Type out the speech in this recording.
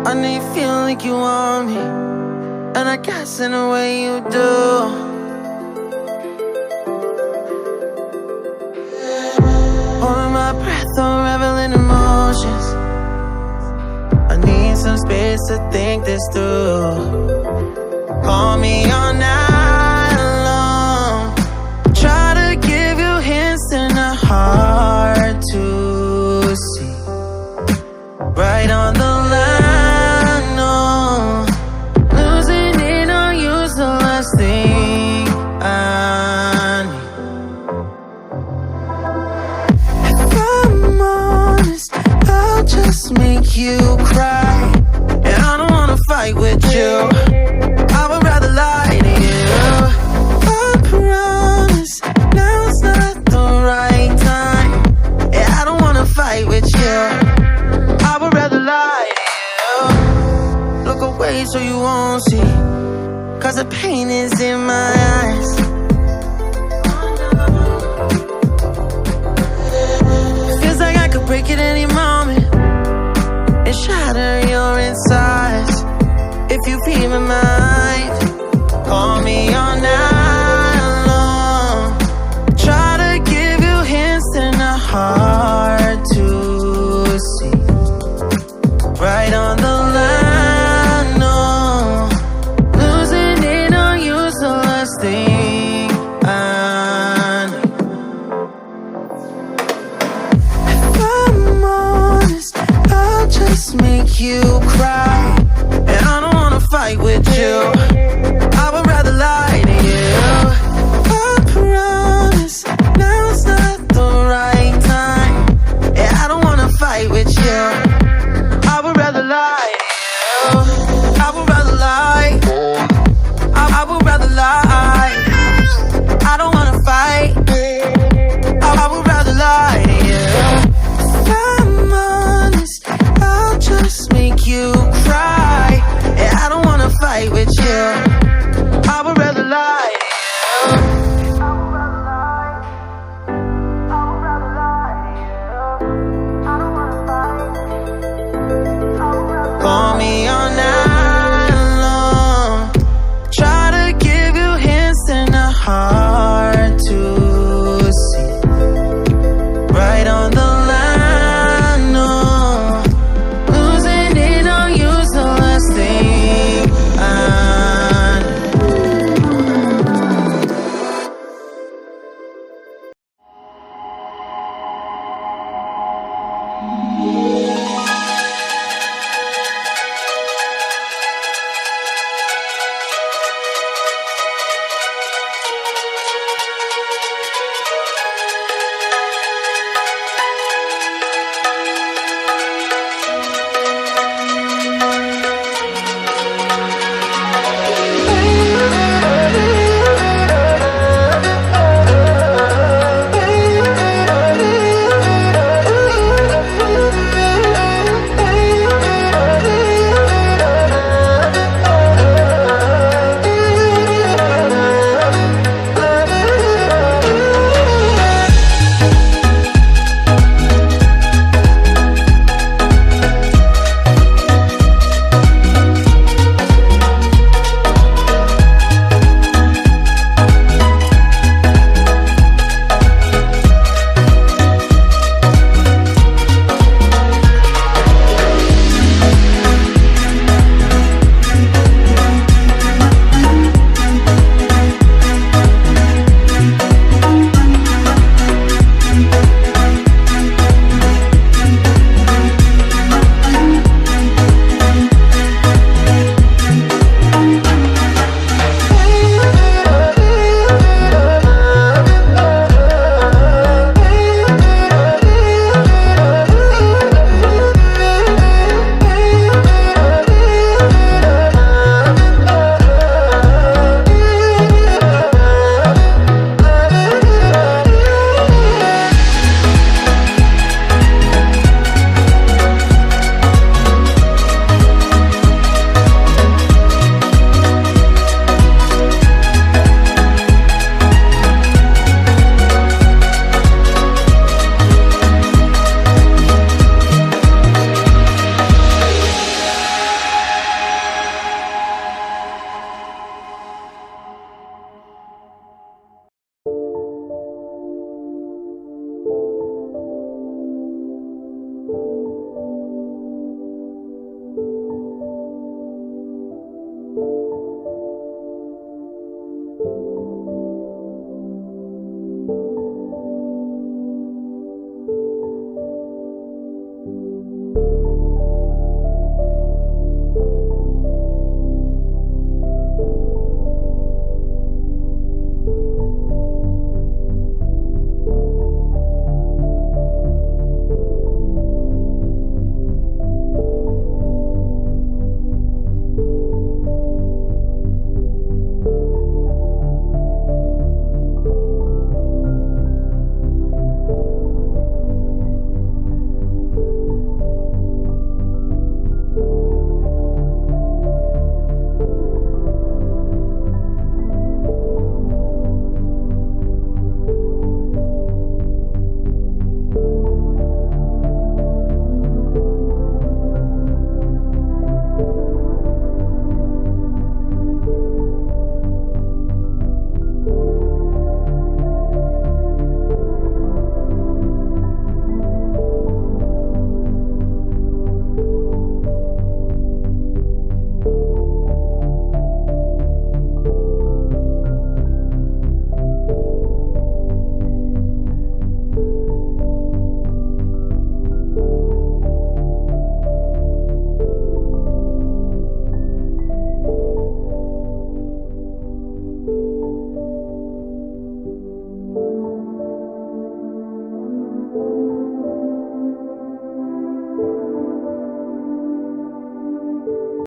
I know you feel like you want me, and I guess in a way you do. Holding my breath, unraveling emotions. I need some space to think this through. Call me all night long. Try to give you hints and a hard to see. Right on the line, no. Losing it on you's the last thing I need. If I'm honest, I'll just make you cry. And I don't wanna fight with you. I would rather lie to you. I promise now's not the right time. Yeah, I don't wanna fight with you. I would rather lie to you. Look away so you won't see, 'cause the pain is in my eyes. Feels like I could break it any moment and shatter your insides. If you feel my mind, call me all night long. Try to give you hints and a hard to see. Right on the line, no. Losing it on you's the last thing I need. If I'm honest, I'll just make you cry. And I don't wanna fight with you. I would rather lie to you. I promise now's not the right time. Yeah, I don't wanna fight with you.